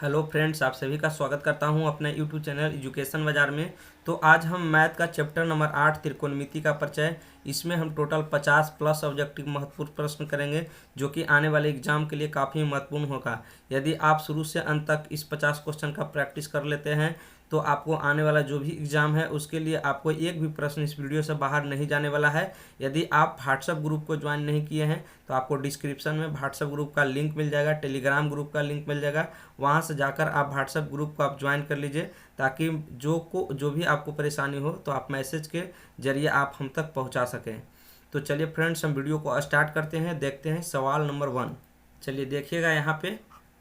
Hello friends, आप सभी का स्वागत करता हूं अपने यूट्यूब चैनल एजुकेशन बाजार में। तो आज हम मैथ का चैप्टर नंबर 8 त्रिकोणमिति का परिचय, इसमें हम टोटल 50 प्लस ऑब्जेक्टिव महत्वपूर्ण प्रश्न करेंगे जो कि आने वाले एग्जाम के लिए काफ़ी महत्वपूर्ण होगा। यदि आप शुरू से अंत तक इस 50 क्वेश्चन का प्रैक्टिस कर लेते हैं तो आपको आने वाला जो भी एग्ज़ाम है उसके लिए आपको एक भी प्रश्न इस वीडियो से बाहर नहीं जाने वाला है। यदि आप व्हाट्सएप ग्रुप को ज्वाइन नहीं किए हैं तो आपको डिस्क्रिप्शन में व्हाट्सएप ग्रुप का लिंक मिल जाएगा, टेलीग्राम ग्रुप का लिंक मिल जाएगा। वहाँ से जाकर आप व्हाट्सएप ग्रुप को आप ज्वाइन कर लीजिए ताकि जो भी आपको परेशानी हो तो आप मैसेज के जरिए आप हम तक पहुँचा सकें। तो चलिए फ्रेंड्स, हम वीडियो को स्टार्ट करते हैं। देखते हैं सवाल नंबर 1। चलिए देखिएगा, यहाँ पे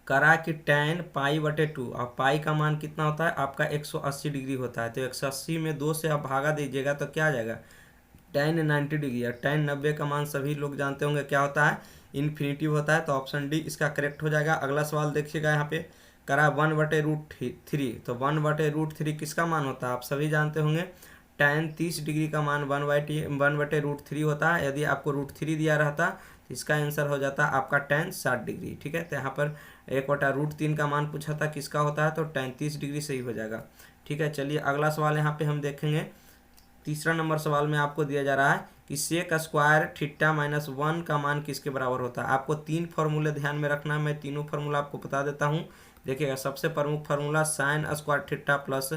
करा कि tan π/2 और पाई का मान कितना होता है आपका 180 डिग्री होता है। तो 180 में 2 से आप भागा दीजिएगा तो क्या आ जाएगा, tan 90 डिग्री। और tan 90 का मान सभी लोग जानते होंगे क्या होता है, इन्फिनिटिव होता है। तो ऑप्शन डी इसका करेक्ट हो जाएगा। अगला सवाल देखिएगा, यहाँ पे करा 1/√3। तो 1/√3 किसका मान होता है आप सभी जानते होंगे, tan 30 डिग्री का मान 1/√3 होता है। यदि आपको √3 दिया रहता तो इसका आंसर हो जाता आपका tan 60 डिग्री। ठीक है, तो यहाँ पर 1/√3 का मान पूछा था किसका होता है, तो tan 30 डिग्री सही हो जाएगा। ठीक है, चलिए अगला सवाल यहाँ पे हम देखेंगे। तीसरा नंबर सवाल में आपको दिया जा रहा है कि सेक स्क्वायर थीटा -1 का मान किसके बराबर होता है। आपको 3 फार्मूले ध्यान में रखना है, मैं तीनों फार्मूला आपको बता देता हूँ। देखिएगा, सबसे प्रमुख formula sign square theta plus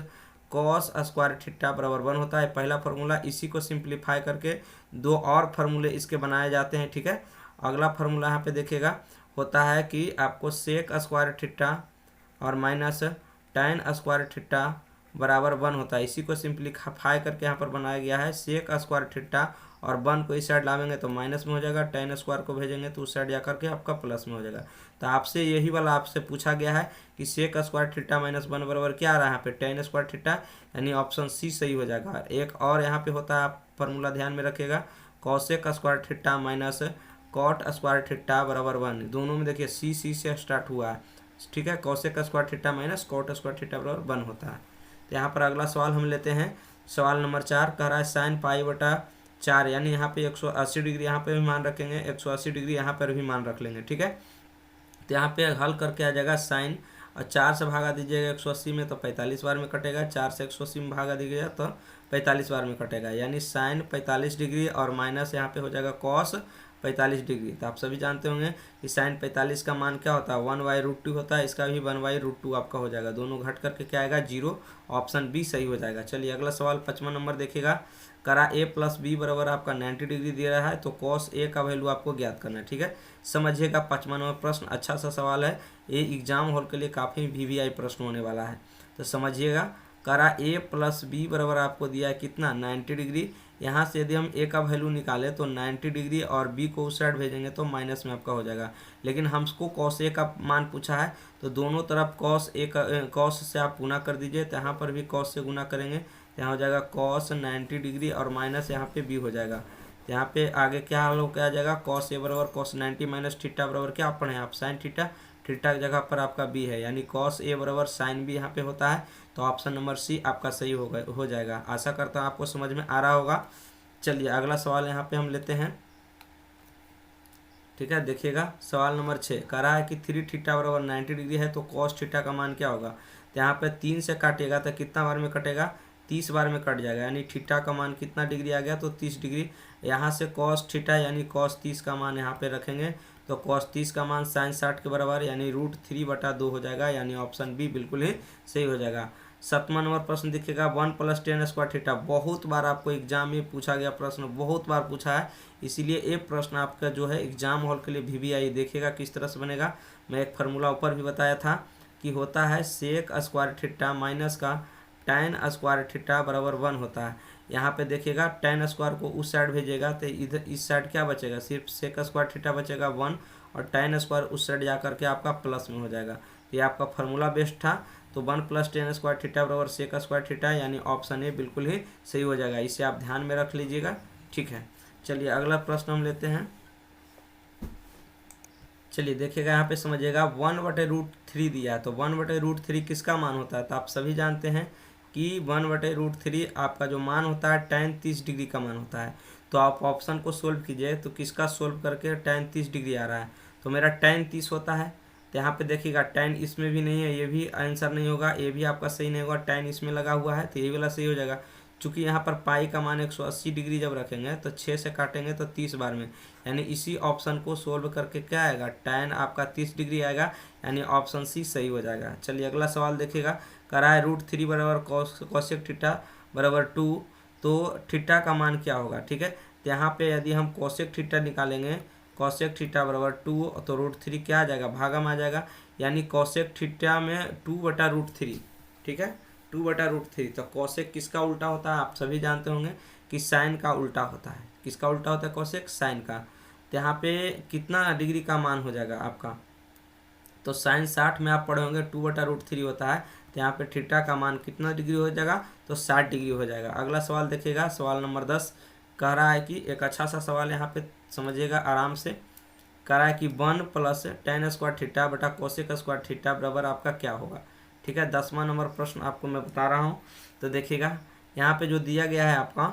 cos square theta बराबर 1 होता है, पहला फार्मूला। इसी को सिंप्लीफाई करके 2 और फार्मूले इसके बनाए जाते हैं। ठीक है, अगला फार्मूला यहाँ पे देखिएगा होता है कि आपको सेक स्क्वायर थीटा और माइनस tan स्क्वायर थीटा बराबर 1 होता है। इसी को सिंप्लीफाई करके यहाँ पर बनाया गया है सेक स्क्वायर थीटा, और 1 को इस साइड लावेंगे तो माइनस में हो जाएगा, tan स्क्वायर को भेजेंगे तो उस साइड जाकर के आपका प्लस में हो जाएगा। तो आपसे यही वाला आपसे पूछा गया है कि सेक स्क्वायर थीटा -1 बराबर क्या आ रहा है यहाँ पे, tan स्क्वायर थीटा, यानी ऑप्शन सी सही हो जाएगा। एक और यहाँ पे होता है, आप फार्मूला ध्यान में रखिएगा, cosec square theta minus cot square theta बराबर 1। दोनों में देखिए सी से स्टार्ट हुआ है। ठीक है, cosec square theta minus cot square theta बराबर 1 होता है। तो यहाँ पर अगला सवाल हम लेते हैं, सवाल नंबर 4। कह रहा है साइन π/4, यानी यहाँ पे 180 डिग्री यहाँ पे भी मान रखेंगे, 180 डिग्री यहाँ पर भी मान रख लेंगे। ठीक है, तो यहाँ पे हल करके आ जाएगा साइन, और 4 से भागा दीजिएगा 180 में तो 45 बार में कटेगा, 4 से 180 में भागा दीजिएगा तो 45 बार में कटेगा, यानी साइन 45 डिग्री और माइनस यहाँ पे हो जाएगा कॉस 45 डिग्री। तो आप सभी जानते होंगे कि साइन 45 का मान क्या होता है, 1/√2 होता है। इसका भी 1/√2 आपका हो जाएगा, दोनों घट करके क्या आएगा 0। ऑप्शन बी सही हो जाएगा। चलिए अगला सवाल 5वां नंबर देखिएगा, करा a + b बराबर आपका 90 डिग्री दे रहा है, तो cos a का वैल्यू आपको ज्ञात करना है। ठीक है, समझिएगा 5वां नंबर प्रश्न अच्छा सा सवाल है, ये एग्जाम हॉल के लिए काफ़ी वीवीआई प्रश्न होने वाला है। तो समझिएगा, करा a + b बराबर आपको दिया है कितना 90 डिग्री। यहाँ से यदि हम a का वैल्यू निकालें तो 90 डिग्री और b को उस साइड भेजेंगे तो माइनस में आपका हो जाएगा। लेकिन हमको cos a का मान पूछा है तो दोनों तरफ cos से आप गुना कर दीजिए। तो यहाँ पर भी cos से गुना करेंगे, यहाँ हो जाएगा cos 90 डिग्री और माइनस यहाँ पे b हो जाएगा। यहाँ पे आगे क्या हल हो क्या आ जाएगा, cos a बराबर cos 90 माइनस थीटा बराबर क्या पढ़े आप साइन थीटा, थीटा की जगह पर आपका b है, यानी cos a बराबर साइन b यहाँ पे होता है। तो ऑप्शन नंबर सी आपका सही हो जाएगा। आशा करता हूँ आपको समझ में आ रहा होगा। चलिए अगला सवाल यहाँ पे हम लेते हैं। ठीक है, देखिएगा सवाल नंबर 6। कह रहा है कि 3 थीटा बराबर 90 डिग्री है, तो cos थीटा का मान क्या होगा। तो यहाँ पे 3 से काटिएगा तो कितना बार में कटेगा, 30 बार में कट जाएगा, यानी थीटा का मान कितना डिग्री आ गया तो 30 डिग्री। यहाँ से cos थीटा यानी cos 30 का मान यहाँ पे रखेंगे तो cos 30 का मान sin 60 के बराबर यानी √3/2 हो जाएगा, यानी ऑप्शन बी बिल्कुल ही सही हो जाएगा। 7वां नंबर प्रश्न देखिएगा, 1 + tan स्क्वायर थीटा। बहुत बार आपको एग्जाम में पूछा गया प्रश्न, बहुत बार पूछा है, इसीलिए ये प्रश्न आपका जो है एग्जाम हॉल के लिए वीवीआई देखिएगा किस तरह से बनेगा। मैं एक फार्मूला ऊपर भी बताया था कि होता है सेक स्क्वायर थीटा माइनस का tan स्क्वायर थीटा बराबर 1 होता है। यहाँ पे देखिएगा tan स्क्वायर को उस साइड भेजिएगा तो इधर इस साइड क्या बचेगा, सिर्फ सेक स्क्वायर थीटा बचेगा 1, और tan स्क्वायर उस साइड जा करके आपका प्लस में हो जाएगा। तो ये आपका फार्मूला बेस्ट था। तो 1 + tan स्क्वायर थीटा बराबर सेक स्क्वायर थीटा, यानी ऑप्शन ए बिल्कुल ही सही हो जाएगा। इसे आप ध्यान में रख लीजिएगा। ठीक है, चलिए अगला प्रश्न हम लेते हैं। चलिए देखिएगा, यहाँ पे समझिएगा 1/√3 दिया है, तो 1/√3 किसका मान होता है। तो आप सभी जानते हैं कि 1/√3 आपका जो मान होता है tan 30 डिग्री का मान होता है। तो आप ऑप्शन को सोल्व कीजिए, तो किसका सोल्व करके tan 30 डिग्री आ रहा है, तो मेरा tan 30 होता है तो यहाँ पे देखिएगा tan इसमें भी नहीं है, ये भी आंसर नहीं होगा, ये भी आपका सही नहीं होगा, tan इसमें लगा हुआ है तो ये वाला सही हो जाएगा। चूँकि यहाँ पर पाई का मान 180 डिग्री जब रखेंगे तो 6 से काटेंगे तो 30 बार में, यानी इसी ऑप्शन को सोल्व करके क्या आएगा, tan आपका 30 डिग्री आएगा, यानी ऑप्शन सी सही हो जाएगा। चलिए अगला सवाल देखिएगा, करा है √3 बराबर कोसेक थीटा बराबर 2, तो थीटा का मान क्या होगा। ठीक है, तो यहाँ पे यदि हम कोसेक थीटा निकालेंगे, कोसेक थीटा बराबर 2, तो √3 क्या आ जाएगा, भागा में आ जाएगा, यानी कोसेक थीटा में 2/√3। ठीक है, 2/√3। तो कोसेक किसका उल्टा होता है, आप सभी जानते होंगे कि साइन का उल्टा होता है। किसका उल्टा होता है, कोसेक, साइन का। तो यहाँ पे कितना डिग्री का मान हो जाएगा आपका, तो साइन 60 में आप पढ़े होंगे 2/√3 होता है, तो यहाँ पे थीटा का मान कितना डिग्री हो जाएगा, तो 60 डिग्री हो जाएगा। अगला सवाल देखिएगा, सवाल नंबर 10 कह रहा है कि एक अच्छा सा सवाल यहाँ पे समझिएगा आराम से। कह रहा है कि 1 + tan² थीटा बटा कोसेक² थीटा बराबर आपका क्या होगा। ठीक है, 10वां नंबर प्रश्न आपको मैं बता रहा हूँ। तो देखिएगा यहाँ पे जो दिया गया है आपका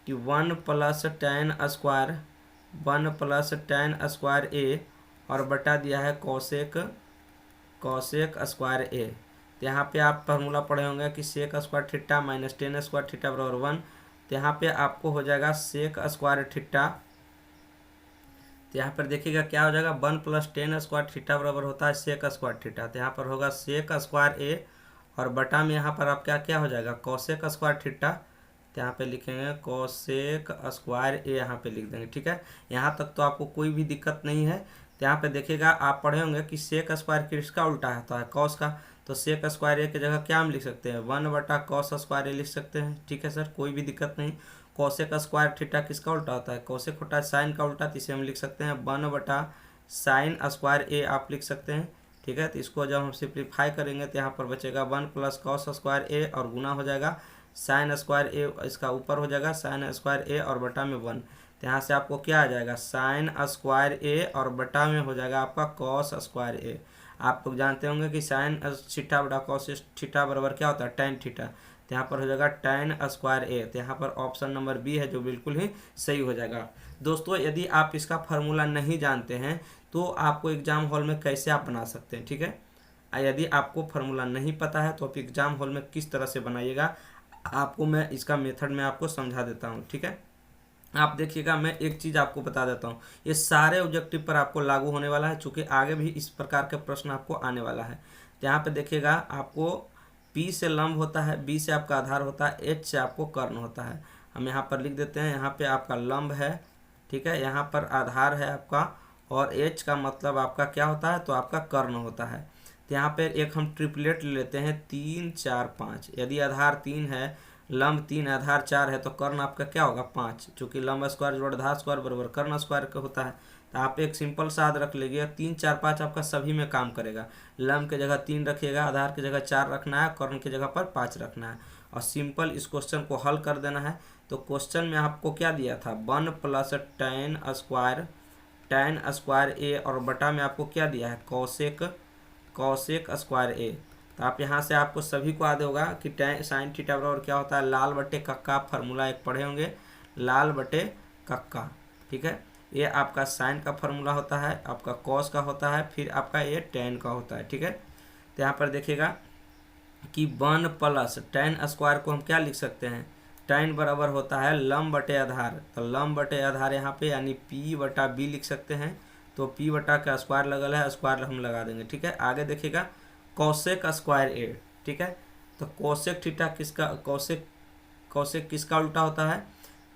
कि 1 + tan² a और बटा दिया है कोसेक² a। तो यहाँ पे आप फार्मूला पढ़े होंगे कि sec² theta minus tan² theta बराबर 1। तो यहाँ पे आपको हो जाएगा sec² थीटा, तो यहाँ पर देखिएगा क्या हो जाएगा, 1 + tan² थीटा बराबर होता है sec² थीटा। तो यहाँ पर होगा sec² a और बटा में यहाँ पर आप क्या क्या हो जाएगा, कोसेक² थीटा। तो यहाँ पे लिखेंगे कोसेक² a, यहाँ पे लिख देंगे। ठीक है, यहाँ तक तो आपको कोई भी दिक्कत नहीं है। तो यहाँ पे देखिएगा आप पढ़े होंगे कि sec² किसका उल्टा होता है, कॉस का। तो sec² a की जगह क्या हम लिख सकते हैं, 1/cos² a लिख सकते हैं। ठीक है सर, कोई भी दिक्कत नहीं। कोसेक² थीटा किसका उल्टा होता है, कोसेक होता है साइन का उल्टा, तो इसे हम लिख सकते हैं 1/sin² a आप लिख सकते हैं। ठीक है, तो इसको जब हम सिंप्लीफाई करेंगे तो यहाँ पर बचेगा 1 + cos² a और गुना हो जाएगा sin² a, इसका ऊपर हो जाएगा sin² a और बटा में 1। तो यहाँ से आपको क्या आ जाएगा, sin² a और बटा में हो जाएगा आपका cos² a। आप लोग जानते होंगे कि sin थीटा बटा cos थीटा बराबर क्या होता है, tan थीटा। तो यहाँ पर हो जाएगा tan² a। तो यहाँ पर ऑप्शन नंबर बी है जो बिल्कुल ही सही हो जाएगा। दोस्तों यदि आप इसका फार्मूला नहीं जानते हैं तो आपको एग्जाम हॉल में कैसे आप बना सकते हैं। ठीक है, यदि आपको फार्मूला नहीं पता है तो आप एग्जाम हॉल में किस तरह से बनाइएगा, आपको मैं इसका मेथड में आपको समझा देता हूँ। ठीक है, आप देखिएगा, मैं एक चीज़ आपको बता देता हूँ, ये सारे ऑब्जेक्टिव पर आपको लागू होने वाला है, चूँकि आगे भी इस प्रकार के प्रश्न आपको आने वाला है। तो यहाँ पे देखिएगा, आपको P से लंब होता है, B से आपका आधार होता है, H से आपको कर्ण होता है। हम यहाँ पर लिख देते हैं, यहाँ पे आपका लंब है, ठीक है, यहाँ पर आधार है आपका, और H का मतलब आपका क्या होता है, तो आपका कर्ण होता है। तो यहाँ पर एक हम ट्रिपलेट ले लेते हैं, 3 4 5। यदि आधार 3 है, लंब 3 आधार 4 है, तो कर्ण आपका क्या होगा, 5, चूँकि लंब स्क्वायर जोड़ आधार स्क्वायर बराबर कर्ण स्क्वायर का होता है। तो आप एक सिंपल सा याद रख लीजिए, 3 4 5 आपका सभी में काम करेगा। लंब की जगह 3 रखिएगा, आधार की जगह 4 रखना है, कर्ण की जगह पर 5 रखना है, और सिंपल इस क्वेश्चन को हल कर देना है। तो क्वेश्चन में आपको क्या दिया था, 1 + tan² a और बटा में आपको क्या दिया है, कोसेक² a। तो आप यहाँ से आपको सभी को याद होगा कि sin थीटा बराबर क्या होता है, लाल बटे कक्का। फार्मूला एक पढ़े होंगे, लाल बटे कक्का। ठीक है, ये आपका साइन का फार्मूला होता है, आपका कॉस का होता है, फिर आपका ये tan का होता है। ठीक है, तो यहाँ पर देखिएगा कि 1 + tan² को हम क्या लिख सकते हैं, tan बराबर होता है लंब बटे आधार। तो लंब बटे आधार यहाँ पे यानी P/B लिख सकते हैं। तो P बटा का स्क्वायर लगल है, स्क्वायर हम लगा देंगे। ठीक है, आगे देखिएगा कोसेक² a। ठीक है, तो कोसेक थीटा किसका, कोसेक किसका उल्टा होता है,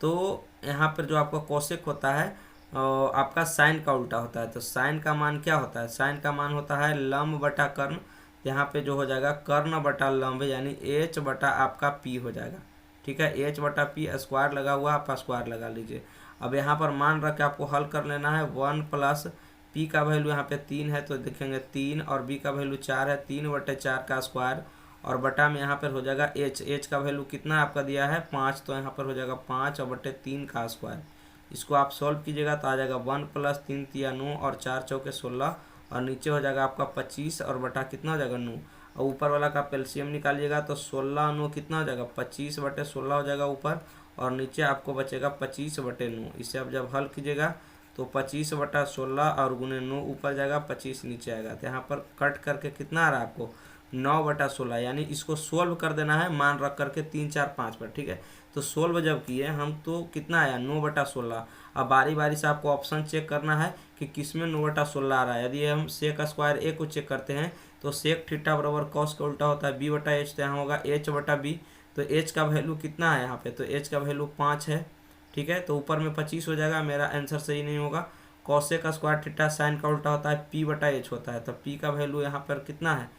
तो यहाँ पर जो आपका कोसेक होता है आपका साइन का उल्टा होता है। तो साइन का मान क्या होता है, साइन का मान होता है लंब बटा कर्ण। यहाँ पे जो हो जाएगा कर्ण बटा लंब, यानी H बटा आपका P हो जाएगा। ठीक है, H बटा P, स्क्वायर लगा हुआ, आप स्क्वायर लगा लीजिए। अब यहाँ पर मान रख के आपको हल कर लेना है। 1 + P का वैल्यू यहाँ पे 3 है, तो देखेंगे 3, और B का वैल्यू 4 है, 3/4 का स्क्वायर, और बटा में यहाँ पर हो जाएगा H का वैल्यू कितना आपका दिया है, 5, तो यहाँ पर हो जाएगा 5/3 का स्क्वायर। इसको आप सॉल्व कीजिएगा तो आ जाएगा 1 + 3 × 9 और 4 × 4 = 16, और नीचे हो जाएगा आपका 25 और बटा कितना हो जाएगा 9, और ऊपर वाला का एलसीएम निकालिएगा तो 16 9 कितना हो जाएगा, 25/16 हो जाएगा ऊपर, और नीचे आपको बचेगा 25/9। इसे आप जब हल कीजिएगा तो 25/16 और गुने 9 ऊपर जाएगा, 25 नीचे आएगा। तो यहाँ पर कट करके कितना आ रहा है आपको 9/16, यानी इसको सोल्व कर देना है मान रख करके 3 4 5 पर, ठीक है। तो सोल्व जब किए हम तो कितना आया 9/16। अब बारी बारी से आपको ऑप्शन चेक करना है कि किस में 9/16 आ रहा है। यदि हम सेक स्क्वायर ए को चेक करते हैं तो सेक थीटा बराबर कॉस का उल्टा होता है b/h, तो यहाँ होगा h/b। तो h का वैल्यू कितना है यहाँ पे, तो h का वैल्यू 5 है, ठीक है। तो ऊपर में 25 हो जाएगा, मेरा आंसर सही नहीं होगा। कॉसेक स्क्वायर थीटा साइन का उल्टा होता है p/h होता है, तो p का वैल्यू यहाँ पर कितना है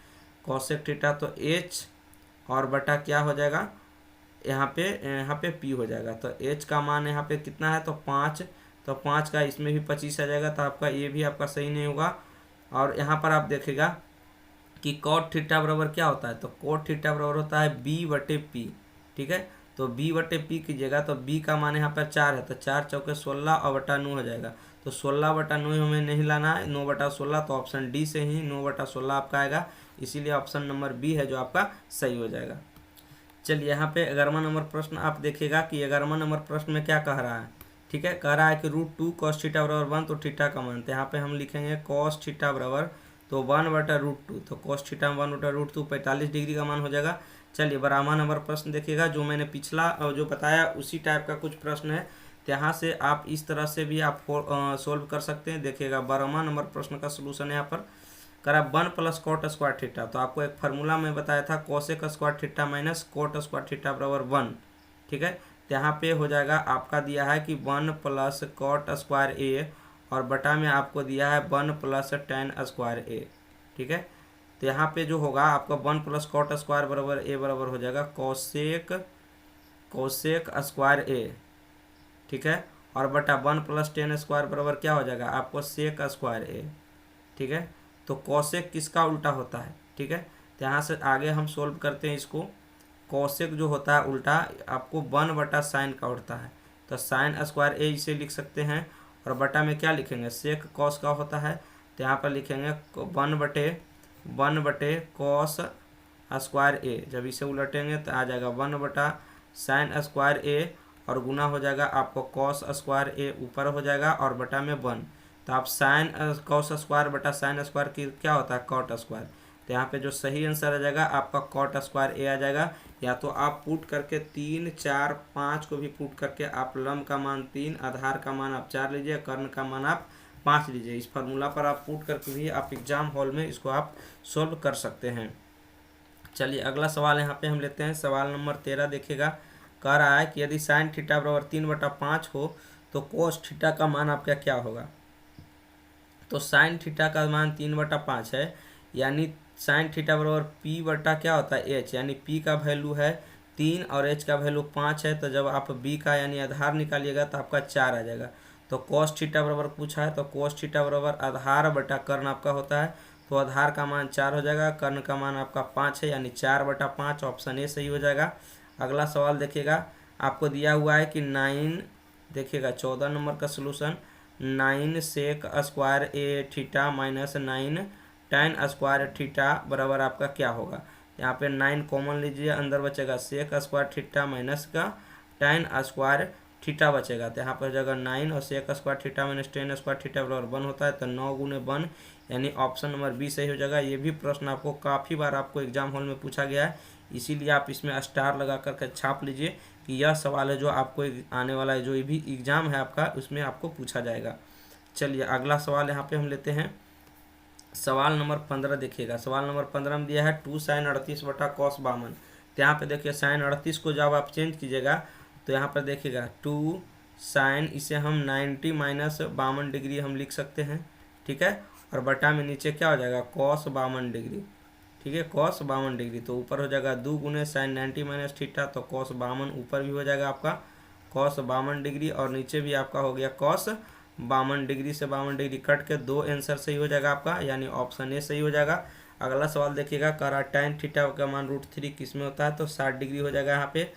कॉसेक थीटा, तो h और बटा क्या हो जाएगा यहाँ पे p हो जाएगा। तो h का मान यहाँ पे कितना है तो 5, तो 5 का इसमें भी 25 आ जाएगा, तो आपका ये भी आपका सही नहीं होगा। और यहाँ पर आप देखेगा कि कॉट थीटा बराबर क्या होता है, तो कॉट थीटा बराबर होता है b/p, ठीक है। तो b/p कीजिएगा तो b का मान यहाँ पर 4 है, तो 4 चौके 16 और बटा 9 हो जाएगा। तो 16/9 हमें नहीं लाना है, 9/16, तो ऑप्शन डी से ही 9/16 आपका आएगा, इसीलिए ऑप्शन नंबर बी है जो आपका सही हो जाएगा। चलिए यहाँ पे 11वां नंबर प्रश्न आप देखिएगा कि 11वां नंबर प्रश्न में क्या कह रहा है, ठीक है। कह रहा है कि √2 cos थीटा बराबर 1, तो थीटा का मान, तो यहाँ पे हम लिखेंगे cos थीटा बराबर तो 1/√2, तो cos थीटा 1/√2 45 डिग्री का मान हो जाएगा। चलिए 12वां नंबर प्रश्न देखिएगा, जो मैंने पिछला जो बताया उसी टाइप का कुछ प्रश्न है, तो यहाँ से आप इस तरह से भी आप सोल्व कर सकते हैं। देखिएगा 12वां नंबर प्रश्न का सोल्यूशन यहाँ पर करा 1 + cot स्क्वायर थीटा, तो आपको एक फार्मूला में बताया था cosec square theta minus cot square theta बराबर 1, ठीक है। तो यहाँ पे हो जाएगा आपका दिया है कि 1 + cot स्क्वायर ए और बटा में आपको दिया है 1 + tan स्क्वायर ए, ठीक है। तो यहाँ पे जो होगा आपका 1 + cot स्क्वायर बराबर ए बराबर हो जाएगा कोसेक स्क्वायर ए, ठीक है। और बटा 1 + tan स्क्वायर बराबर क्या हो जाएगा आपको सेक स्क्वायर ए, ठीक है। तो कोसेक किसका उल्टा होता है, ठीक है। तो यहाँ से आगे हम सोल्व करते हैं इसको। कोसेक जो होता है उल्टा आपको 1/sin का उठता है, तो साइन स्क्वायर ए इसे लिख सकते हैं, और बटा में क्या लिखेंगे सेक कॉस का होता है, तो यहाँ पर लिखेंगे 1/cos स्क्वायर ए। जब इसे उलटेंगे तो आ जाएगा 1/sin स्क्वायर ए और गुना हो जाएगा आपको कॉस स्क्वायर ए ऊपर हो जाएगा और बटा में 1। तो आप साइन कॉस स्क्वायर बटा साइन स्क्वायर की क्या होता है कॉट स्क्वायर, तो यहाँ पे जो सही आंसर आ जाएगा आपका कॉट स्क्वायर ए आ जाएगा। या तो आप पुट करके 3 4 5 को भी पुट करके आप लंब का मान 3, आधार का मान आप 4 लीजिए, कर्ण का मान आप 5 लीजिए। इस फार्मूला पर आप पुट करके भी आप एग्जाम हॉल में इसको आप सोल्व कर सकते हैं। चलिए अगला सवाल यहाँ पे हम लेते हैं, सवाल नंबर 13 देखिएगा। कह रहा है कि यदि साइन थीटा बराबर 3/5 हो तो कोस थीटा का मान आपका क्या होगा। तो साइन थीटा का मान 3/5 है, यानी साइन थीटा बराबर पी बटा क्या होता है एच, यानी पी का वैल्यू है 3 और एच का वैल्यू 5 है। तो जब आप बी का यानी आधार निकालिएगा तो आपका 4 आ जाएगा। तो कोस थीटा बराबर पूछा है, तो कोस थीटा बराबर आधार बटा कर्ण आपका होता है, तो आधार का मान 4 हो जाएगा, कर्ण का मान आपका 5 है, यानी 4/5, ऑप्शन ए सही हो जाएगा। अगला सवाल देखिएगा, आपको दिया हुआ है कि 9, देखिएगा 14 नंबर का solution, 9 sec square A theta minus 9 tan square theta बराबर आपका क्या होगा। यहाँ पे 9 कॉमन लीजिए, अंदर बचेगा सेक स्क्वायर थीटा माइनस का tan स्क्वायर थीटा बचेगा, तो यहाँ पर हो जाएगा 9 और sec square theta minus tan square theta बराबर 1 होता है, तो 9 गुने 1, यानी ऑप्शन नंबर बी सही हो जाएगा। ये भी प्रश्न आपको काफ़ी बार आपको एग्जाम हॉल में पूछा गया है, इसीलिए आप इसमें स्टार लगा करके छाप लीजिए कि यह सवाल है जो आपको आने वाला जो भी एग्ज़ाम है आपका उसमें आपको पूछा जाएगा। चलिए अगला सवाल यहाँ पे हम लेते हैं, सवाल नंबर 15 देखिएगा। सवाल नंबर 15 में दिया है 2 sin 38 बटा cos 52। तो यहाँ पे देखिए sin 38 को जब आप चेंज कीजिएगा तो यहाँ पर देखिएगा 2 sin, इसे हम 90 माइनस 52 डिग्री हम लिख सकते हैं, ठीक है। और बटा में नीचे क्या हो जाएगा cos 52 डिग्री, ठीक है, cos 52 डिग्री। तो ऊपर हो जाएगा 2 गुने sin 90 माइनस थीटा, तो cos 52 ऊपर भी हो जाएगा आपका cos 52 डिग्री, और नीचे भी आपका हो गया cos 52 डिग्री से 52 डिग्री कट के 2 आंसर सही हो जाएगा आपका, यानी ऑप्शन ए सही हो जाएगा। अगला सवाल देखिएगा, कह रहा tan थीटा का मान √3 किस में होता है, तो 60 डिग्री हो जाएगा यहाँ पे।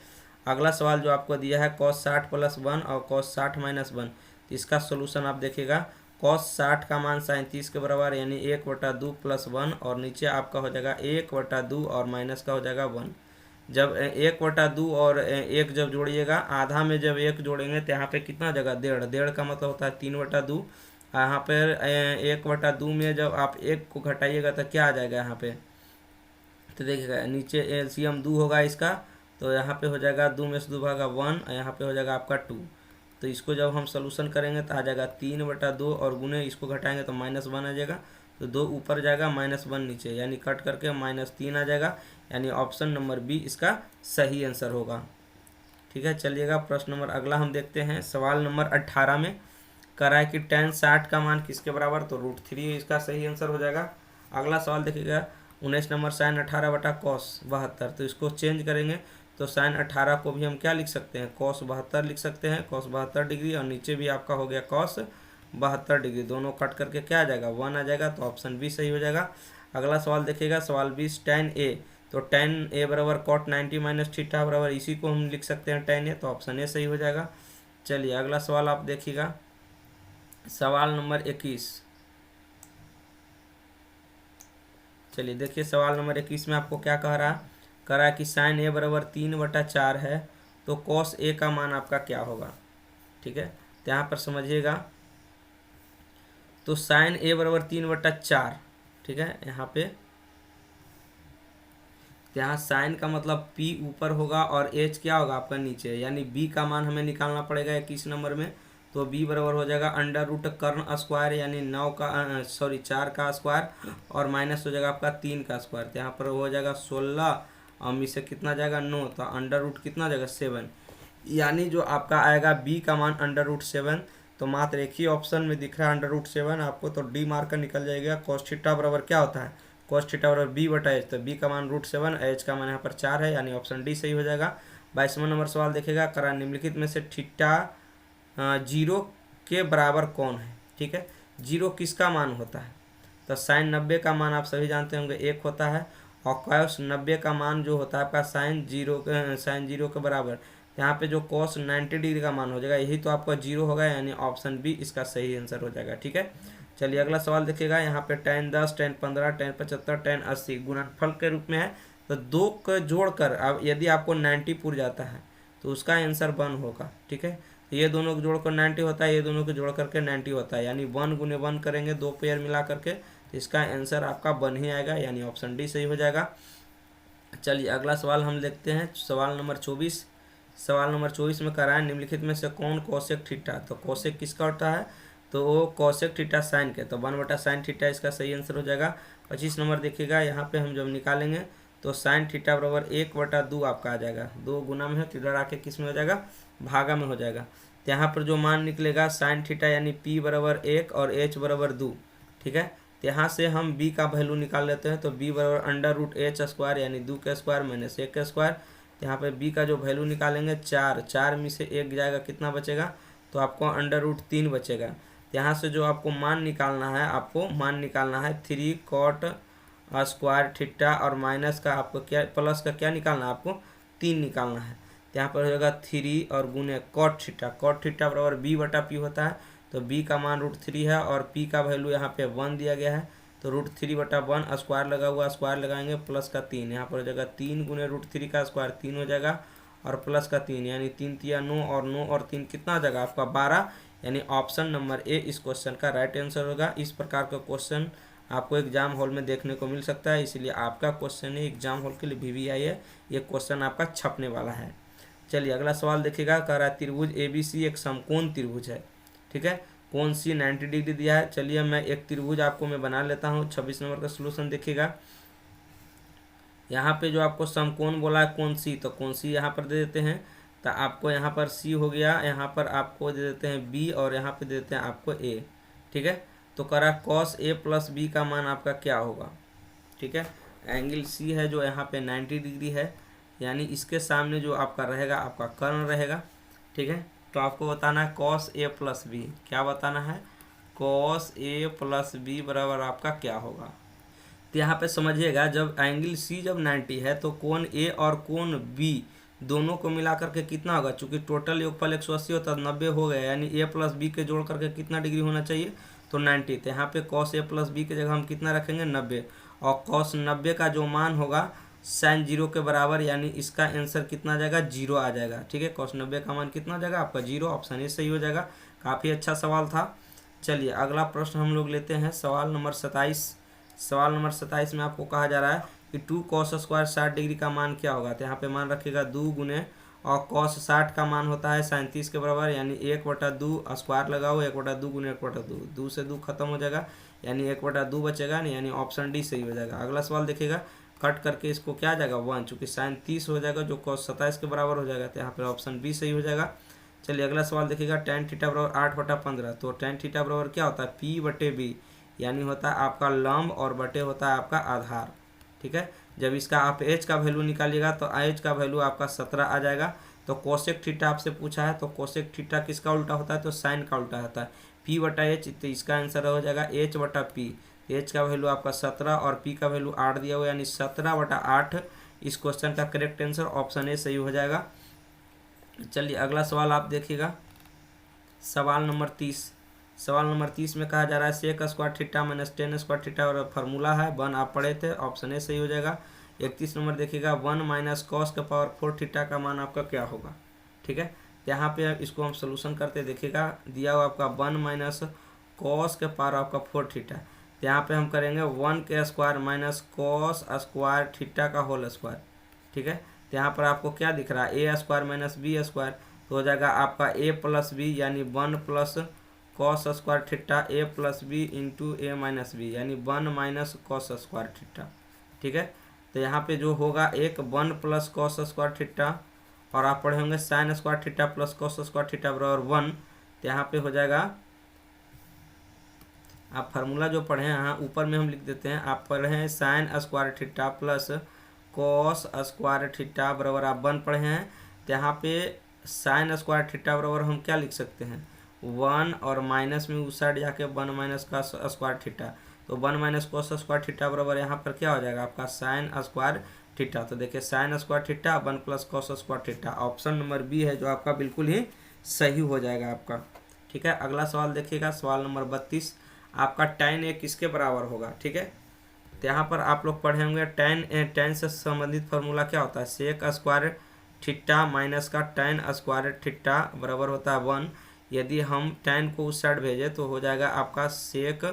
अगला सवाल जो आपको दिया है cos 60 + 1 और cos 60 - 1, इसका सोल्यूशन आप देखिएगा। cos 60 का मान sin 30 के बराबर, यानी 1/2 + 1, और नीचे आपका हो जाएगा 1/2 और माइनस का हो जाएगा 1। जब 1/2 और 1 जब जोड़िएगा, आधा में जब 1 जोड़ेंगे तो यहाँ पे कितना जगह 1.5, 1.5 का मतलब होता है 3/2। यहाँ पर 1/2 में जब आप 1 को घटाइएगा तो क्या आ जाएगा यहाँ पे, तो देखिएगा नीचे एलसीएम 2 होगा इसका, तो यहाँ पे हो जाएगा 2 में से 2 भागा 1, और यहाँ पे हो जाएगा आपका 2। तो इसको जब हम सोल्यूशन करेंगे तो आ जाएगा 3/2 और गुने इसको घटाएंगे तो -1 आ जाएगा, तो 2 ऊपर जाएगा -1 नीचे, यानी कट करके -3 आ जाएगा, यानी ऑप्शन नंबर बी इसका सही आंसर होगा। ठीक है, चलिएगा प्रश्न नंबर अगला हम देखते हैं। सवाल नंबर 18 में करा है कि tan 60 का मान किसके बराबर, तो √3 इसका सही आंसर हो जाएगा। अगला सवाल देखिएगा 19 नंबर sin 18/cos 72, तो इसको चेंज करेंगे तो sin 18 को भी हम क्या लिख सकते हैं, cos 72 लिख सकते हैं, cos 72 डिग्री, और नीचे भी आपका हो गया cos 72 डिग्री, दोनों कट करके क्या आ जाएगा 1 आ जाएगा, तो ऑप्शन बी सही हो जाएगा। अगला सवाल देखिएगा सवाल 20 tan a, तो tan a बराबर cot 90 माइनस थीटा बराबर, इसी को हम लिख सकते हैं tan a, तो ऑप्शन ए सही हो जाएगा। चलिए अगला सवाल आप देखिएगा सवाल नंबर 21। चलिए देखिए सवाल नंबर 21 में आपको क्या कह रहा है कि साइन ए बराबर 3/4 है, तो कॉस ए का मान आपका क्या होगा। ठीक है, तो यहाँ पर समझिएगा, तो साइन ए बराबर 3/4, ठीक है, यहाँ पे यहाँ साइन का मतलब p ऊपर होगा और h क्या होगा आपका नीचे, यानी b का मान हमें निकालना पड़ेगा 21 नंबर में, तो b बराबर हो जाएगा √ कर्ण स्क्वायर, यानी 4 का स्क्वायर, और माइनस हो जाएगा आपका 3 का स्क्वायर, तो यहाँ पर हो जाएगा 16, और मी से कितना जाएगा 9, तो √ कितना जाएगा 7, यानी जो आपका आएगा b का मान √7, तो मात्र एक ही ऑप्शन में दिख रहा है √7 आपको, तो डी मार्क कर निकल जाएगा। cos थीटा बराबर क्या होता है, cos थीटा बराबर b/h, तो b का मान √7, h का मान यहाँ पर 4 है, यानी ऑप्शन डी सही हो जाएगा। 22वां नंबर सवाल देखेगा करा निम्नलिखित में से थीटा 0 के बराबर कौन है। ठीक है, 0 किसका मान होता है, तो साइन 90 का मान आप सभी जानते होंगे 1 होता है, और cos 90 का मान जो होता है आपका साइन 0 के बराबर, यहाँ पे जो cos 90 डिग्री का मान हो जाएगा, यही तो आपका 0 होगा, यानी ऑप्शन बी इसका सही आंसर हो जाएगा। ठीक है, चलिए अगला सवाल देखिएगा, यहाँ पे tan 10, tan 15, tan 75, tan 80 गुणनफल के रूप में है, तो 2 को जोड़कर अब यदि आपको 90 पूर जाता है तो उसका आंसर 1 होगा। ठीक है, तो ये दोनों को जोड़कर 90 होता है, ये दोनों को जोड़ करके 90 होता है, यानी 1 × 1 करेंगे 2 पेयर मिला करके, तो इसका आंसर आपका 1 ही आएगा, यानी ऑप्शन डी सही हो जाएगा। चलिए अगला सवाल हम देखते हैं सवाल नंबर 24। सवाल नंबर 24 में कराएं निम्नलिखित में से कौन कोसेक थीटा, तो कोसेक किसका होता है, तो वो कोसेक थीटा साइन के, तो 1/sin थीटा इसका सही आंसर हो जाएगा। 25 नंबर देखिएगा, यहाँ पे हम जब निकालेंगे तो साइन थीटा बराबर 1/2 आपका आ जाएगा, 2 गुना में है तो इधर आके किस में हो जाएगा, भागा में हो जाएगा, तो यहाँ पर जो मान निकलेगा साइन थीटा यानी p बराबर 1 और h बराबर 2। ठीक है, तो यहाँ से हम b का वैल्यू निकाल लेते हैं, तो b बराबर √h² यानी 2 का स्क्वायर माइनस 1 का स्क्वायर, तो यहाँ पे b का जो वैल्यू निकालेंगे 4 में से 1 जाएगा, कितना बचेगा, तो आपको √3 बचेगा। यहाँ से जो आपको मान निकालना है, आपको मान निकालना है 3 cot स्क्वायर थीटा, और माइनस का आपको क्या, प्लस का क्या निकालना है, आपको 3 निकालना है, तो यहाँ पर हो जाएगा 3 और गुने cot थीटा बराबर b/p होता है, तो b का मान √3 है और p का वैल्यू यहाँ पे 1 दिया गया है, तो √3/1 स्क्वायर लगा हुआ, स्क्वायर लगाएंगे प्लस का 3, यहाँ पर हो जाएगा 3 गुने √3 का स्क्वायर 3 हो जाएगा, और प्लस का 3, यानी 3 × 9 और 9 और 3 कितना आ जाएगा आपका 12, यानी ऑप्शन नंबर ए इस क्वेश्चन का राइट आंसर होगा। इस प्रकार का क्वेश्चन आपको एग्जाम हॉल में देखने को मिल सकता है, इसलिए आपका क्वेश्चन है एग्जाम हॉल के लिए VVI है, ये क्वेश्चन आपका छपने वाला है। चलिए अगला सवाल देखिएगा, कह रहा है त्रिभुज ABC एक समकोण त्रिभुज है। ठीक है, कोण C 90 डिग्री दिया है। चलिए मैं एक त्रिभुज आपको मैं बना लेता हूँ। 26 नंबर का सोल्यूशन देखिएगा, यहाँ पे जो आपको समकोण बोला है कोण C, तो कोण C यहाँ पर दे देते हैं, तो आपको यहाँ पर C हो गया, यहाँ पर आपको दे देते हैं B, और यहाँ पे दे देते हैं आपको A। ठीक है, तो करा cos A + B का मान आपका क्या होगा। ठीक है, एंगल C है जो यहाँ पे 90 डिग्री है, यानी इसके सामने जो आपका रहेगा आपका कर्ण रहेगा। ठीक है, तो आपको बताना है cos A + B, क्या बताना है, cos A + B बराबर आपका क्या होगा। तो यहाँ पे समझिएगा, जब एंगल C जब 90 है तो कोण A और कोण B दोनों को मिला करके कितना होगा, चूंकि टोटल योगफल 180 होता है 90 हो गया, यानी A + B के जोड़ करके कितना डिग्री होना चाहिए, तो 90। तो यहाँ पे cos A + B की जगह हम कितना रखेंगे 90, और cos 90 का जो मान होगा साइन 0 के बराबर, यानी इसका आंसर कितना आ जाएगा, 0 आ जाएगा। ठीक है, cos 90 का मान कितना आ जाएगा आपका 0, ऑप्शन ए सही हो जाएगा। काफ़ी अच्छा सवाल था। चलिए अगला प्रश्न हम लोग लेते हैं, सवाल नंबर 27। सवाल नंबर 27 में आपको कहा जा रहा है कि 2 cos स्क्वायर 60 डिग्री का मान क्या होगा। तो यहाँ पे मान रखिएगा 2 गुने, और cos 60 का मान होता है 37 के बराबर, यानी 1/2 स्क्वायर लगाओ, 1/2 गुने 1/2, 2 से 2 खत्म हो जाएगा, यानी 1/2 बचेगा नहीं, यानी ऑप्शन डी सही हो जाएगा। अगला सवाल देखिएगा, कट करके इसको क्या आ जाएगा 1, चूँकि साइन 30 हो जाएगा जो cos 27 के बराबर हो जाएगा, तो यहाँ पर ऑप्शन बी सही हो जाएगा। चलिए अगला सवाल देखिएगा, tan थीटा बराबर 8/15। तो tan थीटा बराबर क्या होता है, p/b, यानी होता है आपका लंब और बटे होता है आपका आधार। ठीक है, जब इसका आप h का वैल्यू निकालिएगा तो h का वैल्यू आपका 17 आ जाएगा। तो कोसेक थीटा आपसे पूछा है, तो कोसेक थीटा किसका उल्टा होता है, तो साइन का उल्टा होता है, p/h। तो इसका आंसर हो जाएगा h/p। h का वैल्यू आपका 17 और p का वैल्यू 8 दिया हुआ, यानी 17/8 इस क्वेश्चन का करेक्ट आंसर ऑप्शन ए सही हो जाएगा। चलिए अगला सवाल आप देखिएगा, सवाल नंबर 30। सवाल नंबर 30 में कहा जा रहा है sec square theta minus tan square theta, और फार्मूला है 1 आप पढ़े थे, ऑप्शन ए सही हो जाएगा। 31 नंबर देखिएगा, 1 माइनस कॉस के पावर 4 थीटा का मान आपका क्या होगा। ठीक है, यहाँ पे इसको हम सोल्यूशन करते देखिएगा, दिया हुआ आपका 1 माइनस कॉस के पावर आपका 4 थीटा। तो यहाँ पे हम करेंगे 1 के square minus cos square theta का होल स्क्वायर। ठीक है, तो यहाँ पर आपको क्या दिख रहा है, ए स्क्वायर माइनस बी स्क्वायर, तो हो जाएगा आपका ए प्लस बी, यानी 1 प्लस कॉस स्क्वायर थीटा ए प्लस बी इंटू ए माइनस बी, यानी 1 माइनस कॉस स्क्वायर थीटा। ठीक है, तो यहाँ पे जो होगा एक 1 प्लस कॉस स्क्वायर थीटा, और आप पढ़े होंगे sign square theta plus cos square theta बराबर 1। तो यहाँ पे हो जाएगा, आप फार्मूला जो पढ़े हैं यहाँ ऊपर में हम लिख देते हैं, आप पढ़े हैं sign square theta plus cos square theta बराबर आप 1 पढ़े हैं। तो यहाँ पे साइन स्क्वायर थीटा बराबर हम क्या लिख सकते हैं 1, और माइनस में उस साइड जाके 1 माइनस का स्क्वायर थीटा, तो 1 माइनस कॉस स्क्वायर थीटा बराबर यहाँ पर क्या हो जाएगा आपका साइन स्क्वायर थीटा। तो देखिए sine square theta 1 plus cos square theta, option number B है जो आपका बिल्कुल ही सही हो जाएगा आपका। ठीक है, अगला सवाल देखिएगा, सवाल नंबर 32, आपका tan a किसके बराबर होगा। ठीक है, तो यहाँ पर आप लोग पढ़े होंगे tan से संबंधित फार्मूला क्या होता है, सेक स्क्वायर थीटा माइनस का tan स्क्वायर थीटा बराबर होता है 1। यदि हम tan को उस साइड भेजें तो हो जाएगा आपका सेक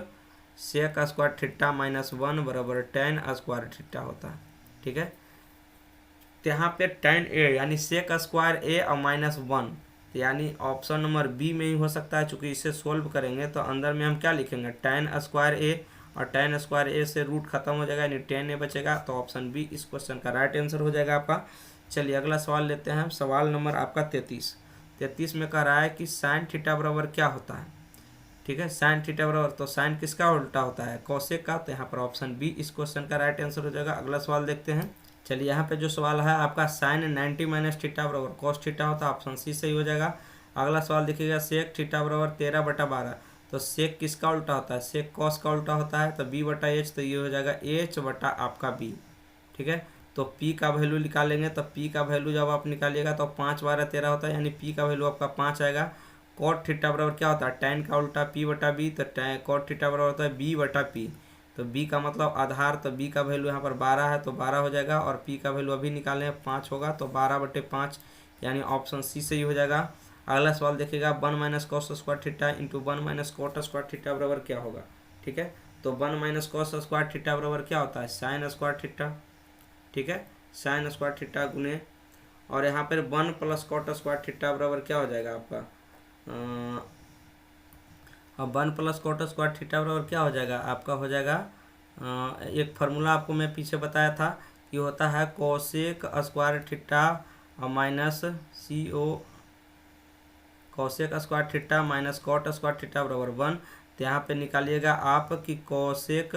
स्क्वायर थीटा माइनस 1 बराबर tan स्क्वायर थीटा होता है। ठीक है, तो यहाँ पे tan a यानी सेक स्क्वायर a और माइनस 1, यानी ऑप्शन नंबर बी में ही हो सकता है। चूंकि इसे सोल्व करेंगे तो अंदर में हम क्या लिखेंगे tan स्क्वायर ए, और tan स्क्वायर ए से रूट खत्म हो जाएगा, यानी tan a बचेगा। तो ऑप्शन बी इस क्वेश्चन का राइट आंसर हो जाएगा आपका। चलिए अगला सवाल लेते हैं, सवाल नंबर आपका 33 में कह रहा है कि साइन थीटा बराबर क्या होता है। ठीक है, साइन थीटा बराबर, तो साइन किसका उल्टा होता है, कोसेक का। तो यहाँ पर ऑप्शन बी इस क्वेश्चन का राइट आंसर हो जाएगा। अगला सवाल देखते हैं। चलिए यहाँ पे जो सवाल है आपका साइन 90 माइनस थीटा बराबर कॉस थीटा होता है, ऑप्शन सी सही हो जाएगा। अगला सवाल देखिएगा, सेक थीटा बराबर 13/12। तो सेक किसका उल्टा होता है, सेक कॉस का उल्टा होता है, तो b/h, तो ये हो जाएगा h बटा आपका b। ठीक है, तो p का वैल्यू निकालेंगे, तो p का वैल्यू जब आप निकालिएगा तो 5/13 होता है, यानी p का वैल्यू आपका 5 आएगा। कॉट थीटा बराबर क्या होता है, tan का उल्टा p/b, तो कॉट थीटा बराबर होता है b/p। तो b का मतलब आधार, तो b का वैल्यू यहाँ पर 12 है, तो 12 हो जाएगा, और p का वैल्यू अभी निकालें 5 होगा, तो 12/5, यानी ऑप्शन सी सही हो जाएगा। अगला सवाल देखिएगा, 1 minus cos square theta into 1 minus cot square theta बराबर क्या होगा। ठीक है, तो 1 माइनस कॉस स्क्वायर थीटा बराबर क्या होता है, साइन स्क्वायर थीटा। ठीक है, साइन स्क्वायर थीटा गुने, और यहाँ पर 1 प्लस कॉट स्क्वायर थीटा बराबर क्या हो जाएगा आपका, अब 1 प्लस कॉट स्क्वायर थीटा बराबर क्या हो जाएगा आपका, हो जाएगा एक फार्मूला आपको मैं पीछे बताया था कि होता है cosec square theta minus cosec square theta minus cot square theta बराबर 1। तो यहाँ पे निकालिएगा आप कि कोसेक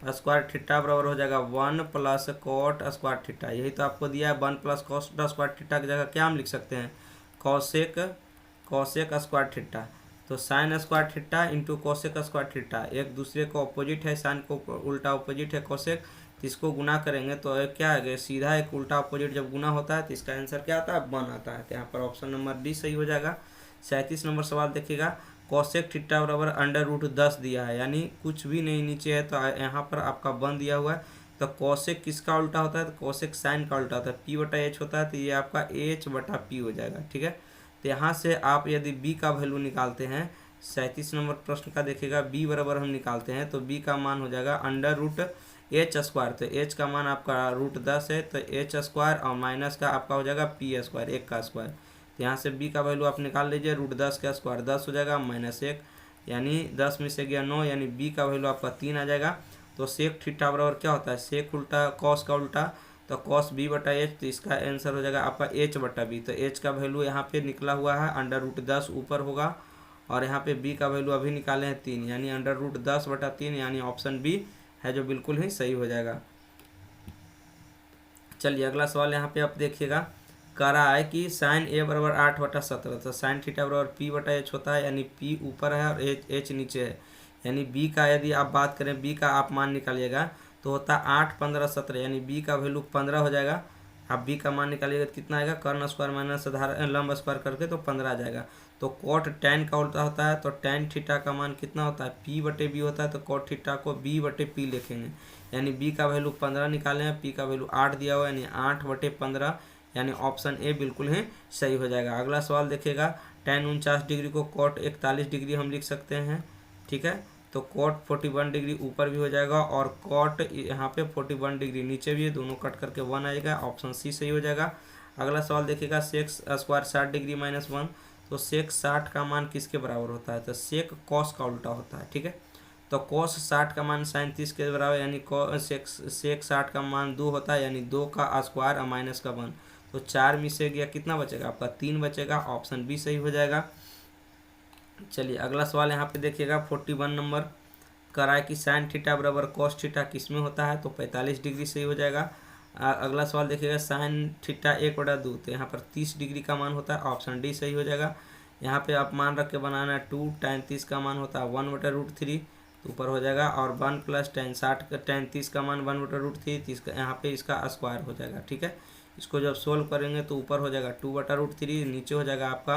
स्क्वायर थीटा बराबर हो जाएगा 1 प्लस कॉट स्क्वायर थीटा, यही तो आपको दिया है। 1 प्लस कॉट स्क्वायर थीटा की जगह क्या हम लिख सकते हैं, कोसेक स्क्वायर थीटा। तो sign square theta into cosec square theta एक दूसरे को अपोजिट है, साइन को उल्टा अपोजिट है कोसेक, तो इसको गुना करेंगे तो क्या है, सीधा एक उल्टा अपोजिट जब गुना होता है तो इसका आंसर क्या आता है, 1 आता है। तो यहाँ पर ऑप्शन नंबर डी सही हो जाएगा। 37 नंबर सवाल देखिएगा, कोसेक थीटा बराबर √10 दिया है, यानी कुछ भी नहीं नीचे है, तो यहाँ पर आपका 1 दिया हुआ है, तो कोसेक किसका उल्टा होता है, तो कोसेक साइन का उल्टा होता है, पी बटा एच होता है, तो ये आपका एच बटा पी हो जाएगा। ठीक है, तो यहाँ से आप यदि बी का वैल्यू निकालते हैं, 37 नंबर प्रश्न का देखिएगा, बी बराबर हम निकालते हैं तो बी का मान हो जाएगा अंडर रूट एच स्क्वायर, तो एच का मान आपका रूट 10 है, तो एच स्क्वायर और माइनस का आपका हो जाएगा पी स्क्वायर, एक का स्क्वायर। तो यहाँ से बी का वैल्यू आप निकाल लीजिए, रूट 10 का स्क्वायर 10 हो जाएगा, माइनस 1 यानी 10 में से गया 9, यानी बी का वैल्यू आपका 3 आ जाएगा। तो सेक थीटा बराबर क्या होता है, सेक उल्टा कॉस का उल्टा, तो कॉस बी बटा एच, तो इसका आंसर हो जाएगा आपका एच बटा बी। तो एच का वैल्यू यहाँ पे निकला हुआ है अंडर रूट 10 ऊपर होगा, और यहाँ पे बी का वैल्यू अभी निकाले हैं 3, यानी अंडर रूट 10 बटा 3, यानी ऑप्शन बी है जो बिल्कुल ही सही हो जाएगा। चलिए अगला सवाल यहाँ पे आप देखिएगा, कह रहा है कि साइन ए बराबर 8/17, तो साइन थीटा बराबर पी बटा एच होता है, यानी पी ऊपर है और एच नीचे है, यानी बी का यदि आप बात करें, बी का आप मान निकालिएगा तो होता है 8, 15, 17, यानी बी का वैल्यू 15 हो जाएगा। आप बी का मान निकालिएगा तो कितना आएगा, कर्ण स्क्वायर माइनस साधारण लंब स्क्वायर करके तो 15 आ जाएगा। तो कॉट टेन का उल्टा होता है, तो टेन थीटा का मान कितना होता है, पी बटे बी होता है, तो कॉट थीटा को बी बटे पी लिखेंगे, यानी बी का वैल्यू 15 निकाले हैं, पी का वैल्यू 8 दिया हुआ है, यानी 8/15, यानी ऑप्शन ए बिल्कुल ही सही हो जाएगा। अगला सवाल देखिएगा, टेन 49 डिग्री को कॉट 41 डिग्री हम लिख सकते हैं। ठीक है, तो कॉट 41 डिग्री ऊपर भी हो जाएगा और कॉट यहाँ पे 41 डिग्री नीचे भी है, दोनों कट करके 1 आएगा, ऑप्शन सी सही हो जाएगा। अगला सवाल देखिएगा, सेक स्क्वायर 60 डिग्री माइनस 1, तो सेक 60 का मान किसके बराबर होता है, तो सेक कॉस का उल्टा होता है। ठीक है, तो कॉस 60 का मान साइन 30 के बराबर, यानी सेक 60 का मान 2 होता है, यानी 2 का स्क्वायर और माइनस का 1, तो 4 में से गया कितना बचेगा आपका 3 बचेगा, ऑप्शन बी सही हो जाएगा। चलिए अगला सवाल यहाँ पे देखिएगा, 41 नंबर करा है कि साइन थीटा बराबर कॉस थीटा किस में होता है, तो 45 डिग्री सही हो जाएगा। अगला सवाल देखिएगा, साइन थीटा 1/2, तो यहाँ पर 30 डिग्री का मान होता है, ऑप्शन डी सही हो जाएगा। यहाँ पे आप मान रख के बनाना है, 2 tan 30 का मान होता है 1/√3, तो ऊपर हो जाएगा, और 1 + tan 30 का मान 1/√3, 30 का यहाँ पे इसका स्क्वायर हो जाएगा। ठीक है, इसको जब सोल्व करेंगे तो ऊपर हो जाएगा 2/√3, नीचे हो जाएगा आपका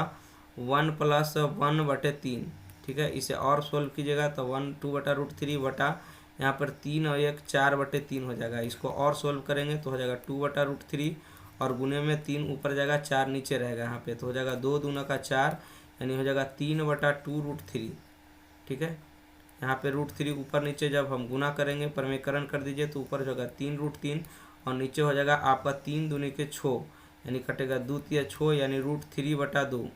1 + 1/3। ठीक है, इसे और सोल्व कीजिएगा तो 2/√3 बटा यहाँ पर 3 और 1 4/3 हो जाएगा। इसको और सोल्व करेंगे तो हो जाएगा 2/√3 और गुने में 3 ऊपर जाएगा, 4 नीचे रहेगा यहाँ पे, तो हो जाएगा 2 दूना का 4, यानी हो जाएगा 3/2√3। ठीक है, यहाँ पे √3 ऊपर नीचे जब हम गुना करेंगे, परमेकरण कर दीजिए तो ऊपर हो जाएगा 3√3 और नीचे हो जाएगा आपका 3 दूनी के 6, यानी कटेगा 2 तिया 6, यानी √3/2।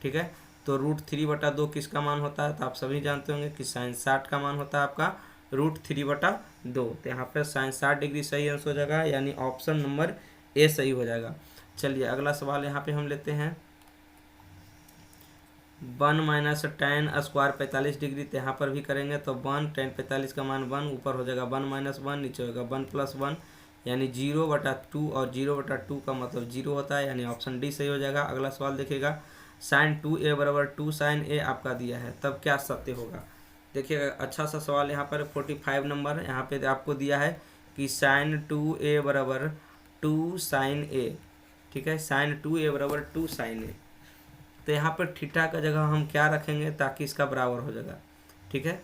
ठीक है, तो √3/2 किसका मान होता है, तो आप सभी जानते होंगे कि साइन 60 का मान होता है आपका √3/2, तो यहाँ पर साइन 60 डिग्री सही आंसर हो जाएगा, यानी ऑप्शन नंबर ए सही हो जाएगा। चलिए अगला सवाल यहाँ पे हम लेते हैं, 1 - tan स्क्वायर 45 डिग्री, तो यहाँ पर भी करेंगे तो 1 tan 45 का मान 1, ऊपर हो जाएगा 1 - 1, नीचे होगा 1 + 1, यानी 0/2, और 0/2 का मतलब 0 होता है, यानी ऑप्शन डी सही हो जाएगा। अगला सवाल देखिएगा, साइन 2a बराबर 2 sin a आपका दिया है, तब क्या सत्य होगा। देखिएगा अच्छा सा सवाल यहाँ पर 45 नंबर यहाँ पे आपको दिया है कि साइन 2a बराबर 2 sin a। ठीक है, साइन 2a बराबर 2 sin a, तो यहाँ पर थीटा का जगह हम क्या रखेंगे ताकि इसका बराबर हो जाएगा। ठीक है,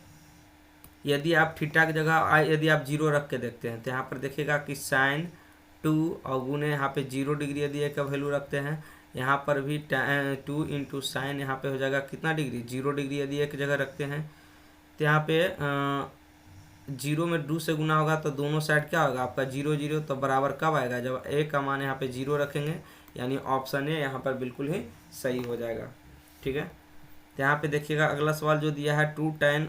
यदि आप थीटा की जगह यदि आप 0 रख के देखते हैं तो यहाँ पर देखिएगा कि साइन 2 और गुने यहाँ पे 0 डिग्री यदि a का वैल्यू रखते हैं, यहाँ पर भी 2 × साइन यहाँ पे हो जाएगा कितना डिग्री, 0 डिग्री यदि एक जगह रखते हैं, तो यहाँ पे 0 में 2 से गुना होगा तो दोनों साइड क्या होगा आपका 0 0, तो बराबर कब आएगा, जब a का मान यहाँ पे 0 रखेंगे, यानी ऑप्शन ए यहाँ पर बिल्कुल ही सही हो जाएगा। ठीक है, तो यहाँ पे देखिएगा अगला सवाल जो दिया है, 2 tan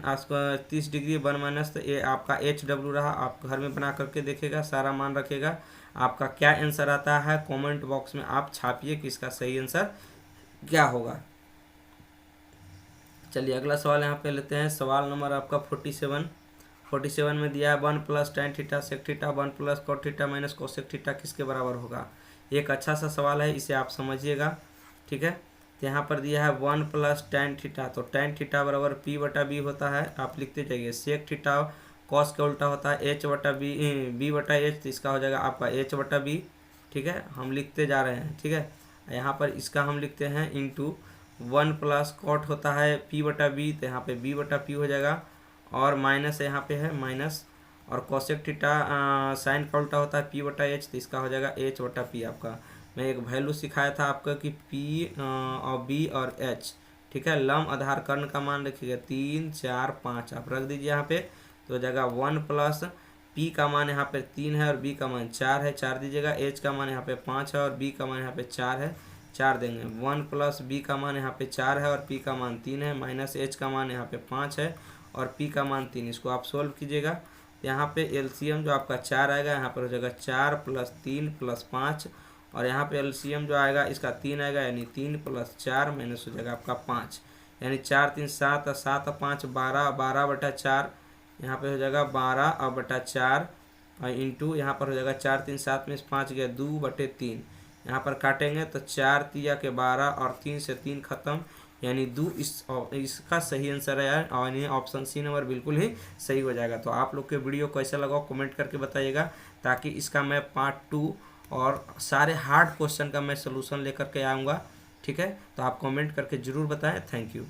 30 डिग्री 1 - तो ये आपका HW रहा, आप घर में बना करके देखिएगा, सारा मान रखेगा, आपका क्या आंसर आता है कमेंट बॉक्स में आप छापिए कि इसका सही आंसर क्या होगा। चलिए अगला सवाल यहाँ पे लेते हैं, सवाल नंबर आपका 47 में दिया है 1 + tan theta sec theta 1 + cot theta minus cosec theta किसके बराबर होगा। एक अच्छा सा सवाल है, इसे आप समझिएगा। ठीक है, तो यहाँ पर दिया है 1 + tan थीटा, तो tan थीटा बराबर p/b होता है, आप लिखते जाइए। सेक थीटा कॉस का उल्टा होता है b/h, तो इसका हो जाएगा आपका h/b। ठीक है, हम लिखते जा रहे हैं। ठीक है, यहाँ पर इसका हम लिखते हैं इंटू 1 + cot होता है p/b, तो यहाँ पे b/p हो जाएगा, और माइनस यहाँ पे है माइनस, और कोसेक थीटा साइन का उल्टा होता है पी बटा एच, तो इसका हो जाएगा एच बटा पी आपका। मैं एक वैल्यू सिखाया था आपको कि पी और बी और एच, ठीक है। लम आधार कर्ण का मान रखिएगा 3 4 5, आप रख दीजिए यहाँ पे, तो जगह 1 प्लस पी का मान यहाँ पे 3 है और बी का मान 4 है, 4 दीजिएगा। एच का मान यहाँ पे 5 है और बी का मान यहाँ पे 4 है, 4 देंगे। 1 प्लस बी का मान यहाँ पे 4 है और पी का मान 3 है, माइनस एच का मान यहाँ पे 5 है और पी का मान 3। इसको आप सोल्व कीजिएगा, यहाँ पे एलसीएम जो आपका 4 आएगा, यहाँ पर हो जाएगा 4 प्लस 3 प्लस 5, और यहाँ पे एलसीएम जो आएगा इसका 3 आएगा, यानी 3 प्लस 4 माइनस हो जाएगा आपका 5, यानी 4 3 7 और 7 और 5 12, 12 बटा 4 यहाँ पे हो जाएगा 12 और बटा 4 और इंटू यहाँ पर हो जाएगा 4 3 7 में 5 गया 2 बटे 3, यहाँ पर काटेंगे तो 4 तिया के 12 और 3 से 3 खत्म, यानी 2 इसका सही आंसर है और यानी ऑप्शन सी नंबर बिल्कुल ही सही हो जाएगा। तो आप लोग के वीडियो कैसा लगा कमेंट करके बताइएगा, ताकि इसका मैं पार्ट 2 और सारे हार्ड क्वेश्चन का मैं सलूशन लेकर के आऊँगा, ठीक है। तो आप कमेंट करके ज़रूर बताएं। Thank you.